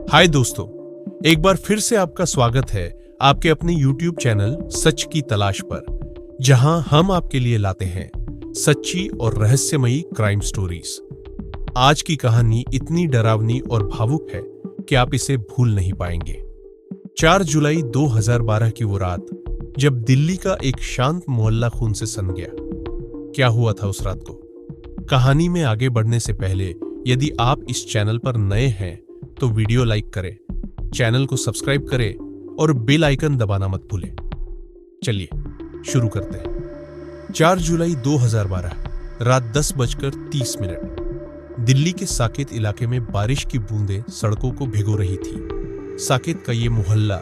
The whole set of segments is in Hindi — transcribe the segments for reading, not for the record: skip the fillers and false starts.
हाय दोस्तों, एक बार फिर से आपका स्वागत है आपके अपने YouTube चैनल सच की तलाश पर, जहां हम आपके लिए लाते हैं सच्ची और रहस्यमयी क्राइम स्टोरीज। आज की कहानी इतनी डरावनी और भावुक है कि आप इसे भूल नहीं पाएंगे। 4 जुलाई 2012 की वो रात, जब दिल्ली का एक शांत मोहल्ला खून से सन गया। क्या हुआ था उस रात को? कहानी में आगे बढ़ने से पहले यदि आप इस चैनल पर नए हैं तो वीडियो लाइक करें, चैनल को सब्सक्राइब करें और बेल आइकन दबाना मत भूलें। चलिए शुरू करते हैं। 4 जुलाई 2012 रात 10:30 दिल्ली के साकेत इलाके में बारिश की बूंदें सड़कों को भिगो रही थी। साकेत का ये मोहल्ला,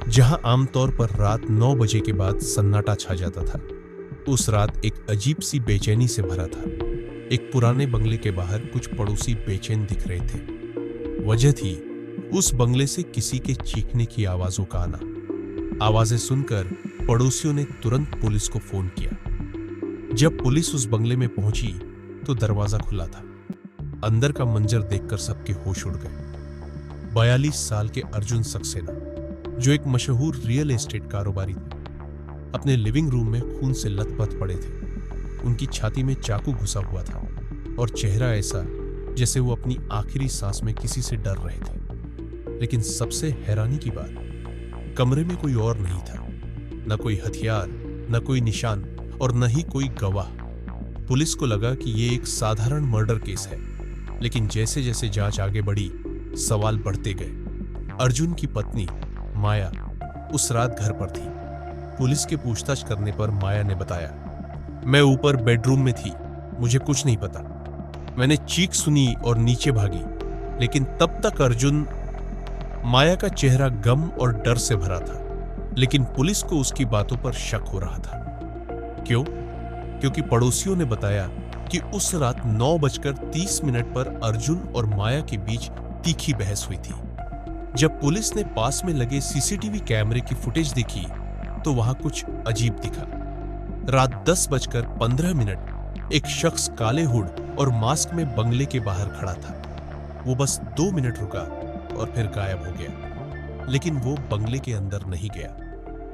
जहां आमतौर पर रात 9 बजे के बाद सन्नाटा छा जाता था, उस रात एक अजीब सी बेचैनी से भरा था। एक पुराने बंगले के बाहर कुछ पड़ोसी बेचैन दिख रहे थे। वजह थी उस बंगले से किसी के चीखने की आवाजों का आना। आवाजें सुनकर पड़ोसियों ने तुरंत पुलिस को फोन किया। जब पुलिस उस बंगले में पहुंची तो दरवाजा खुला था। अंदर का मंजर देखकर सबके होश उड़ गए। 42 साल के अर्जुन सक्सेना, जो एक मशहूर रियल एस्टेट कारोबारी थे, अपने लिविंग रूम में खून से लथपथ पड़े थे। उनकी छाती में चाकू घुसा हुआ था और चेहरा ऐसा जैसे वो अपनी आखिरी सांस में किसी से डर रहे थे। लेकिन सबसे हैरानी की बात, कमरे में कोई और नहीं था। न कोई हथियार, न कोई निशान और न ही कोई गवाह। पुलिस को लगा कि ये एक साधारण मर्डर केस है, लेकिन जैसे जैसे जांच आगे बढ़ी, सवाल बढ़ते गए। अर्जुन की पत्नी माया उस रात घर पर थी। पुलिस के पूछताछ करने पर माया ने बताया, मैं ऊपर बेडरूम में थी, मुझे कुछ नहीं पता। मैंने चीख सुनी और नीचे भागी, लेकिन तब तक अर्जुन। माया का चेहरा गम और डर से भरा था, लेकिन पुलिस को उसकी बातों पर शक हो रहा था। क्यों? क्योंकि पड़ोसियों ने बताया कि उस रात 9:30 पर अर्जुन और माया के बीच तीखी बहस हुई थी। जब पुलिस ने पास में लगे सीसीटीवी कैमरे की फुटेज देखी तो वहां कुछ अजीब दिखा। रात 10:15 एक शख्स काले हुड और मास्क में बंगले के बाहर खड़ा था। वो बस 2 मिनट रुका और फिर गायब हो गया। लेकिन वो बंगले के अंदर नहीं गया।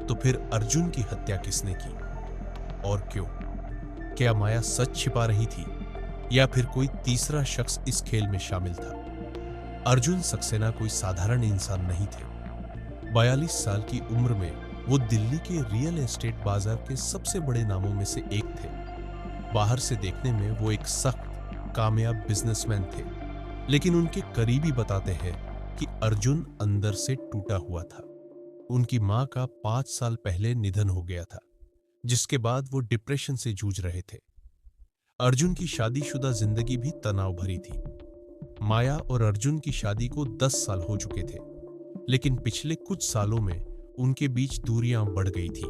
तो फिर अर्जुन की हत्या किसने की और क्यों? क्या माया सच छिपा रही थी या फिर कोई तीसरा शख्स इस खेल में शामिल था? अर्जुन सक्सेना कोई साधारण इंसान नहीं थे। 42 साल की उम्र में वो दिल्ली के रियल एस्टेट बाजार के सबसे बड़े नामों में से एक थे। बाहर से देखने में वो एक सख्त, कामयाब बिजनेसमैन थे, लेकिन उनके करीबी बताते हैं कि अर्जुन अंदर से टूटा हुआ था। उनकी मां का 5 साल पहले निधन हो गया था, जिसके बाद वो डिप्रेशन से जूझ रहे थे। अर्जुन की शादीशुदा जिंदगी भी तनाव भरी थी। माया और अर्जुन की शादी को 10 साल हो चुके थे, लेकिन पिछले कुछ सालों में उनके बीच दूरियां बढ़ गई थी।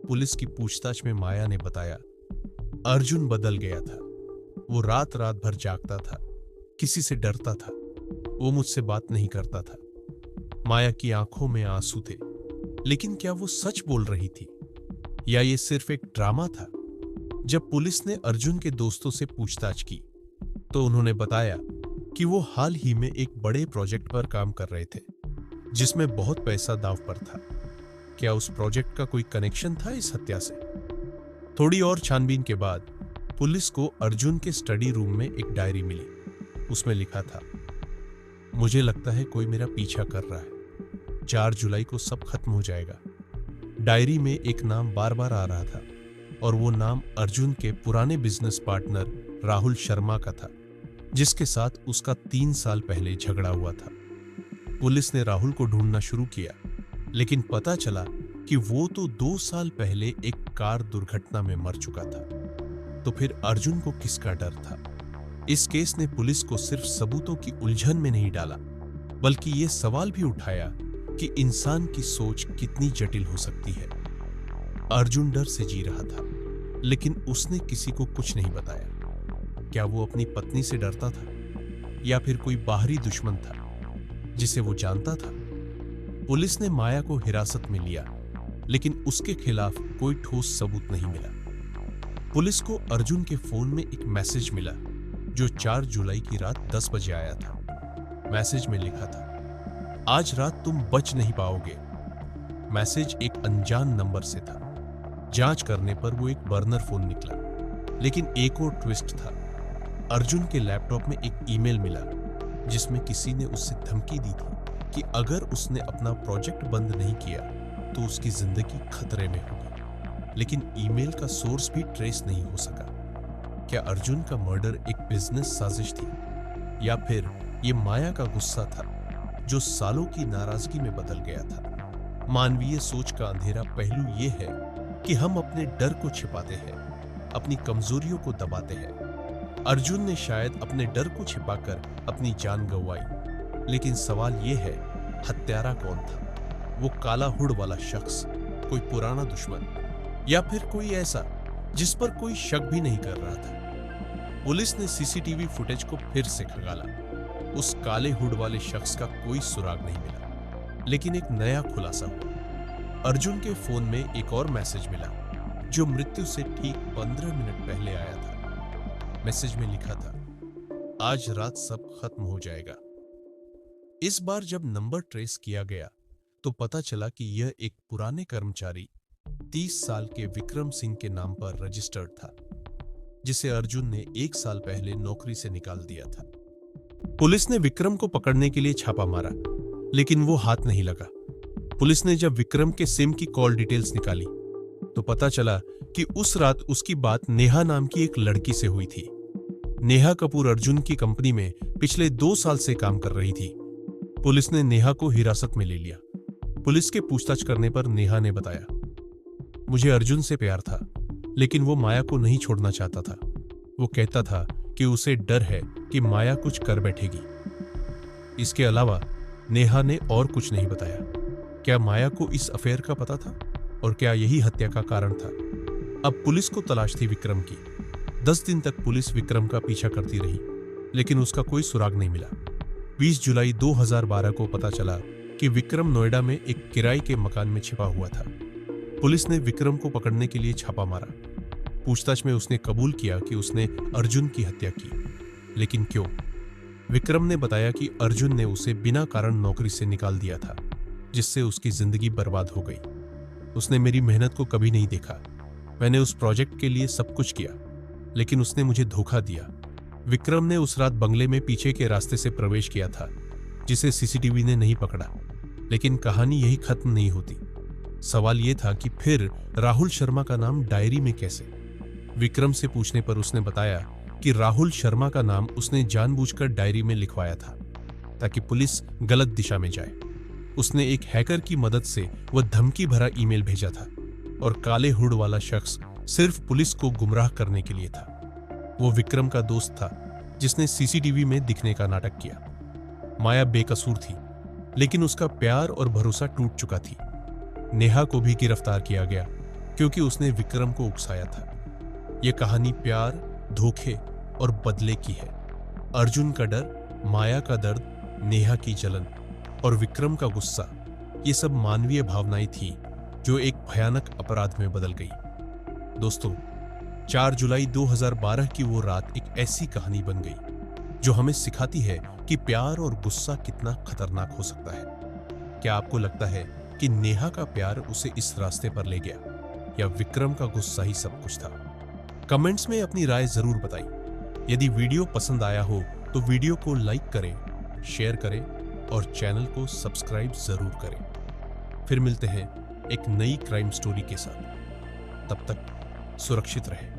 पुलिस की पूछताछ में माया ने बताया, अर्जुन बदल गया था। वो रात रात भर जागता था, किसी से डरता था, वो मुझसे बात नहीं करता था। माया की आंखों में आंसू थे। लेकिन क्या वो सच बोल रही थी या ये सिर्फ एक ड्रामा था? जब पुलिस ने अर्जुन के दोस्तों से पूछताछ की तो उन्होंने बताया कि वो हाल ही में एक बड़े प्रोजेक्ट पर काम कर रहे थे, जिसमें बहुत पैसा दांव पर था। क्या उस प्रोजेक्ट का कोई कनेक्शन था इस हत्या से? थोड़ी और छानबीन के बाद पुलिस को अर्जुन के स्टडी रूम में एक डायरी मिली। उसमें लिखा था, मुझे लगता है कोई मेरा पीछा कर रहा है। 4 जुलाई को सब खत्म हो जाएगा। डायरी में एक नाम बार बार आ रहा था और वो नाम अर्जुन के पुराने बिजनेस पार्टनर राहुल शर्मा का था, जिसके साथ उसका 3 साल पहले झगड़ा हुआ था। पुलिस ने राहुल को ढूंढना शुरू किया, लेकिन पता चला कि वो तो 2 साल पहले एक कार दुर्घटना में मर चुका था। तो फिर अर्जुन को किसका डर था? इस केस ने पुलिस को सिर्फ सबूतों की उलझन में नहीं डाला, बल्कि ये सवाल भी उठाया कि इंसान की सोच कितनी जटिल हो सकती है। अर्जुन डर से जी रहा था, लेकिन उसने किसी को कुछ नहीं बताया। क्या वो अपनी पत्नी से डरता था या फिर कोई बाहरी दुश्मन था जिसे वो जानता था? पुलिस ने माया को हिरासत में लिया, लेकिन उसके खिलाफ कोई ठोस सबूत नहीं मिला। पुलिस को अर्जुन के फोन में एक मैसेज मिला, जो 4 जुलाई की रात 10 बजे आया था। मैसेज में लिखा था, आज रात तुम बच नहीं पाओगे। मैसेज एक अनजान नंबर से था। जांच करने पर वो एक बर्नर फोन निकला, लेकिन एक और ट्विस्ट था। अर्जुन के लैपटॉप में एक ईमेल मिला जिसमें किसी ने उससे धमकी दी थी कि अगर उसने अपना प्रोजेक्ट बंद नहीं किया तो उसकी जिंदगी खतरे में होगी। लेकिन ईमेल का सोर्स भी ट्रेस नहीं हो सका। क्या अर्जुन का मर्डर एक बिजनेस साजिश थी, या फिर ये माया का गुस्सा था जो सालों की नाराजगी में बदल गया था? मानवीय सोच का अंधेरा पहलू ये है कि हम अपने डर को छिपाते हैं, अपनी कमजोरियों को दबाते हैं। अर्जुन ने शायद अपने डर को छिपाकर अपनी जान गंवाई, लेकिन सवाल यह है, हत्यारा कौन था? वो काला हुड वाला शख्स, कोई पुराना दुश्मन, या फिर कोई ऐसा जिस पर कोई शक भी नहीं कर रहा था? पुलिस ने सीसीटीवी फुटेज को फिर से खंगाला। उस काले हुड वाले शख्स का कोई सुराग नहीं मिला, लेकिन एक नया खुलासा हुआ। अर्जुन के फोन में एक और मैसेज मिला जो मृत्यु से ठीक 15 मिनट पहले आया था। मैसेज में लिखा था, आज रात सब खत्म हो जाएगा। इस बार जब नंबर ट्रेस किया गया तो पता चला कि यह एक पुराने कर्मचारी 30 साल के विक्रम सिंह के नाम पर रजिस्टर्ड था, जिसे अर्जुन ने 1 साल पहले नौकरी से निकाल दिया था। पुलिस ने विक्रम को पकड़ने के लिए छापा मारा, लेकिन वो हाथ नहीं लगा। पुलिस ने जब विक्रम के सिम की कॉल डिटेल्स निकाली तो पता चला कि उस रात उसकी बात नेहा नाम की एक लड़की से हुई थी। नेहा कपूर अर्जुन की कंपनी में पिछले 2 साल से काम कर रही थी। पुलिस ने नेहा को हिरासत में ले लिया। पुलिस के पूछताछ करने पर नेहा ने बताया, मुझे अर्जुन से प्यार था, लेकिन वो माया को नहीं छोड़ना चाहता था। वो कहता था कि उसे डर है कि माया कुछ कर बैठेगी। इसके अलावा नेहा ने और कुछ नहीं बताया। क्या माया को इस अफेयर का पता था, और क्या यही हत्या का कारण था? अब पुलिस को तलाश थी विक्रम की। 10 दिन तक पुलिस विक्रम का पीछा करती रही, लेकिन उसका कोई सुराग नहीं मिला। 20 जुलाई 2012 को पता चला कि विक्रम नोएडा में एक किराए के मकान में छिपा हुआ था। पुलिस ने विक्रम को पकड़ने के लिए छापा मारा। पूछताछ में उसने कबूल किया कि उसने अर्जुन की हत्या की, लेकिन क्यों? विक्रम ने बताया कि अर्जुन ने उसे बिना कारण नौकरी से निकाल दिया था, जिससे उसकी जिंदगी बर्बाद हो गई। उसने मेरी मेहनत को कभी नहीं देखा। मैंने उस प्रोजेक्ट के लिए सब कुछ किया, लेकिन उसने मुझे धोखा दिया। विक्रम ने उस रात बंगले में पीछे के रास्ते से प्रवेश किया था, जिसे सीसीटीवी ने नहीं पकड़ा। लेकिन कहानी यही खत्म नहीं होती। सवाल यह था कि फिर राहुल शर्मा का नाम डायरी में कैसे? विक्रम से पूछने पर उसने बताया कि राहुल शर्मा का नाम उसने जानबूझकर डायरी में लिखवाया था, ताकि पुलिस गलत दिशा में जाए। उसने एक हैकर की मदद से वह धमकी भरा ईमेल भेजा था, और काले हुड वाला शख्स सिर्फ पुलिस को गुमराह करने के लिए था। वो विक्रम का दोस्त था, जिसने सीसीटीवी में दिखने का नाटक किया। माया बेकसूर थी, लेकिन उसका प्यार और भरोसा टूट चुका थी। नेहा को भी गिरफ्तार किया गया क्योंकि उसने विक्रम को उकसाया था। यह कहानी प्यार, धोखे और बदले की है। अर्जुन का डर, माया का दर्द, नेहा की जलन और विक्रम का गुस्सा, ये सब मानवीय भावनाएं थी जो एक भयानक अपराध में बदल गई। दोस्तों, 4 जुलाई 2012 की वो रात एक ऐसी कहानी बन गई जो हमें सिखाती है कि प्यार और गुस्सा कितना खतरनाक हो सकता है। क्या आपको लगता है कि नेहा का प्यार उसे इस रास्ते पर ले गया, या विक्रम का गुस्सा ही सब कुछ था? कमेंट्स में अपनी राय जरूर बताइए। यदि वीडियो पसंद आया हो तो वीडियो को लाइक करें, शेयर करें और चैनल को सब्सक्राइब जरूर करें। फिर मिलते हैं एक नई क्राइम स्टोरी के साथ। तब तक सुरक्षित रहें।